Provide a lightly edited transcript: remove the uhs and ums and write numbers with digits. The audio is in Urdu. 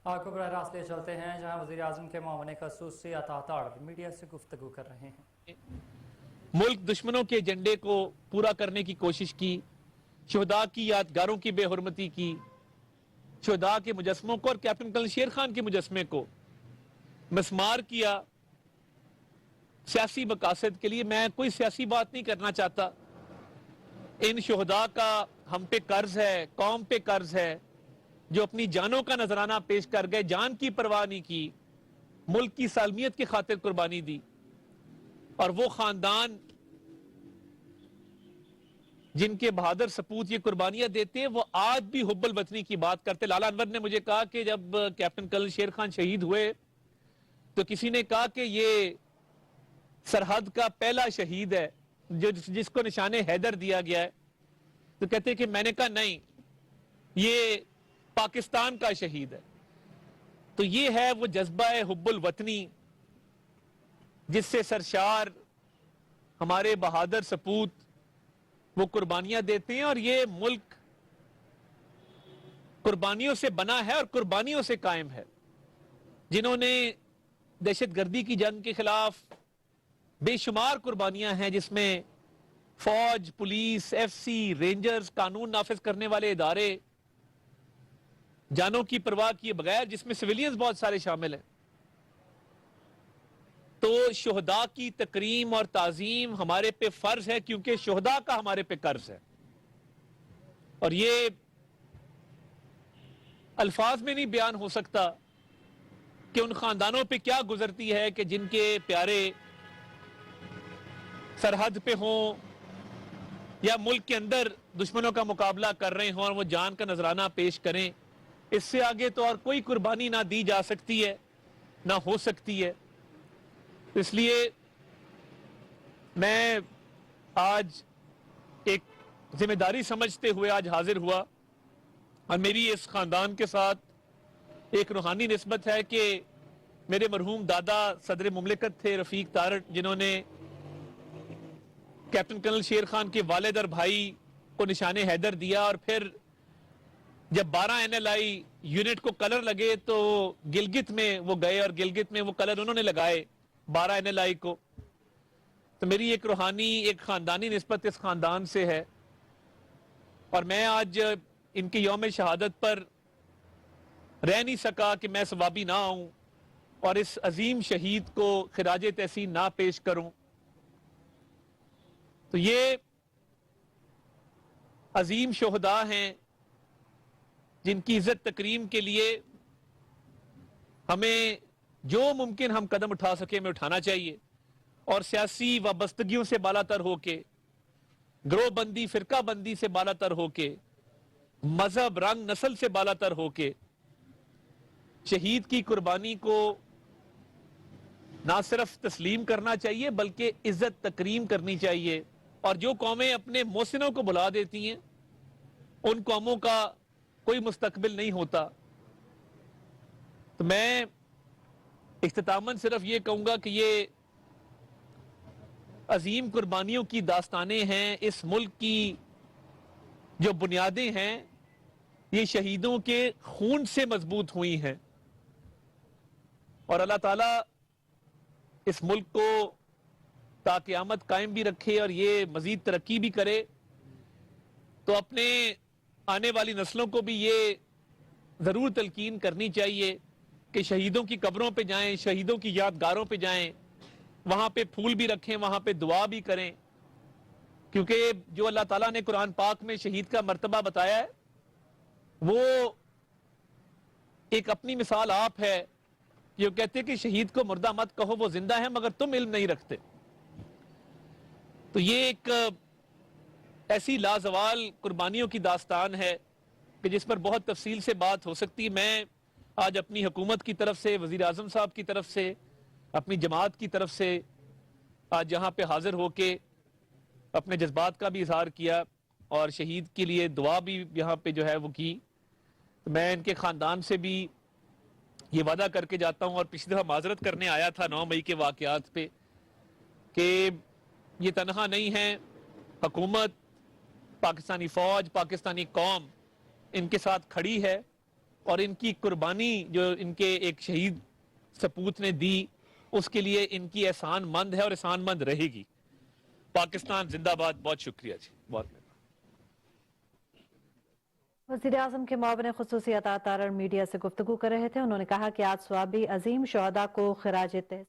آپ کو براہ راست لے چلتے ہیں جہاں وزیر اعظم کے معاون خصوصی عطا تاڑ میڈیا سے گفتگو کر رہے ہیں۔ ملک دشمنوں کے ایجنڈے کو پورا کرنے کی کوشش کی، شہداء کی یادگاروں کی بے حرمتی کی، شہداء کے مجسموں کو اور کیپٹن کرنل شیر خان کے مجسمے کو مسمار کیا سیاسی مقاصد کے لیے۔ میں کوئی سیاسی بات نہیں کرنا چاہتا۔ ان شہداء کا ہم پہ قرض ہے، قوم پہ قرض ہے، جو اپنی جانوں کا نذرانہ پیش کر گئے، جان کی پرواہ نہیں کی، ملک کی سالمیت کی خاطر قربانی دی۔ اور وہ خاندان جن کے بہادر سپوت یہ قربانیاں دیتے ہیں، وہ آج بھی حب الوطنی کی بات کرتے۔ لالا انور نے مجھے کہا کہ جب کیپٹن کرنل شیر خان شہید ہوئے تو کسی نے کہا کہ یہ سرحد کا پہلا شہید ہے جس کو نشان حیدر دیا گیا ہے، تو کہتے ہیں کہ میں نے کہا نہیں، یہ پاکستان کا شہید ہے۔ تو یہ ہے وہ جذبہ حب الوطنی جس سے سرشار ہمارے بہادر سپوت وہ قربانیاں دیتے ہیں، اور یہ ملک قربانیوں سے بنا ہے اور قربانیوں سے قائم ہے۔ جنہوں نے دہشت گردی کی جنگ کے خلاف بے شمار قربانیاں ہیں، جس میں فوج، پولیس، ایف سی، رینجرز، قانون نافذ کرنے والے ادارے جانوں کی پرواہ کیے بغیر، جس میں سویلینز بہت سارے شامل ہیں۔ تو شہداء کی تکریم اور تعظیم ہمارے پہ فرض ہے، کیونکہ شہداء کا ہمارے پہ قرض ہے۔ اور یہ الفاظ میں نہیں بیان ہو سکتا کہ ان خاندانوں پہ کیا گزرتی ہے کہ جن کے پیارے سرحد پہ ہوں یا ملک کے اندر دشمنوں کا مقابلہ کر رہے ہوں اور وہ جان کا نذرانہ پیش کریں۔ اس سے آگے تو اور کوئی قربانی نہ دی جا سکتی ہے، نہ ہو سکتی ہے۔ اس لیے میں آج ایک ذمہ داری سمجھتے ہوئے آج حاضر ہوا، اور میری اس خاندان کے ساتھ ایک روحانی نسبت ہے کہ میرے مرحوم دادا صدر مملکت تھے رفیق تارڑ، جنہوں نے کیپٹن کرنل شیر خان کے والد اور بھائی کو نشان حیدر دیا، اور پھر جب 12 NLI یونٹ کو کلر لگے تو گلگت میں وہ گئے اور گلگت میں وہ کلر انہوں نے لگائے 12 NLI کو۔ تو میری ایک روحانی، ایک خاندانی نسبت اس خاندان سے ہے، اور میں آج ان کی یوم شہادت پر رہ نہیں سکا کہ میں ثوابی نہ آؤں اور اس عظیم شہید کو خراج تحسین نہ پیش کروں۔ تو یہ عظیم شہداء ہیں جن کی عزت تکریم کے لیے ہمیں جو ممکن ہم قدم اٹھا سکیں ہمیں اٹھانا چاہیے، اور سیاسی وابستگیوں سے بالا تر ہو کے، گروہ بندی، فرقہ بندی سے بالا تر ہو کے، مذہب، رنگ، نسل سے بالا تر ہو کے شہید کی قربانی کو نہ صرف تسلیم کرنا چاہیے بلکہ عزت تکریم کرنی چاہیے۔ اور جو قومیں اپنے محسنوں کو بلا دیتی ہیں ان قوموں کا کوئی مستقبل نہیں ہوتا۔ تو میں اختتاماً صرف یہ کہوں گا کہ یہ عظیم قربانیوں کی داستانیں ہیں، اس ملک کی جو بنیادیں ہیں یہ شہیدوں کے خون سے مضبوط ہوئی ہیں، اور اللہ تعالیٰ اس ملک کو تا قیامت قائم بھی رکھے اور یہ مزید ترقی بھی کرے۔ تو اپنے آنے والی نسلوں کو بھی یہ ضرور تلقین کرنی چاہیے کہ شہیدوں کی قبروں پہ جائیں، شہیدوں کی یادگاروں پہ جائیں، وہاں پہ پھول بھی رکھیں، وہاں پہ دعا بھی کریں، کیونکہ جو اللہ تعالیٰ نے قرآن پاک میں شہید کا مرتبہ بتایا ہے وہ ایک اپنی مثال آپ ہے، جو کہتے ہیں کہ شہید کو مردہ مت کہو، وہ زندہ ہے مگر تم علم نہیں رکھتے۔ تو یہ ایک ایسی لازوال قربانیوں کی داستان ہے کہ جس پر بہت تفصیل سے بات ہو سکتی۔ میں آج اپنی حکومت کی طرف سے، وزیر اعظم صاحب کی طرف سے، اپنی جماعت کی طرف سے آج یہاں پہ حاضر ہو کے اپنے جذبات کا بھی اظہار کیا اور شہید کے لیے دعا بھی یہاں پہ جو ہے وہ کی۔ تو میں ان کے خاندان سے بھی یہ وعدہ کر کے جاتا ہوں، اور پچھلی دفعہ معذرت کرنے آیا تھا 9 مئی کے واقعات پہ، کہ یہ تنہا نہیں ہے، حکومت، پاکستانی فوج، پاکستانی قوم ان کے ساتھ کھڑی ہے، اور ان کی قربانی جو ان کے ایک شہید سپوت نے دی اس کے لیے ان کی احسان مند ہے اور احسان مند رہے گی. پاکستان زندہ باد. بہت شکریہ جی. بہت وزیر اعظم کے معاون خصوصی عطا تارڑ میڈیا سے گفتگو کر رہے تھے. انہوں نے کہا کہ آج صوابی عظیم شہداء کو خراج تحسین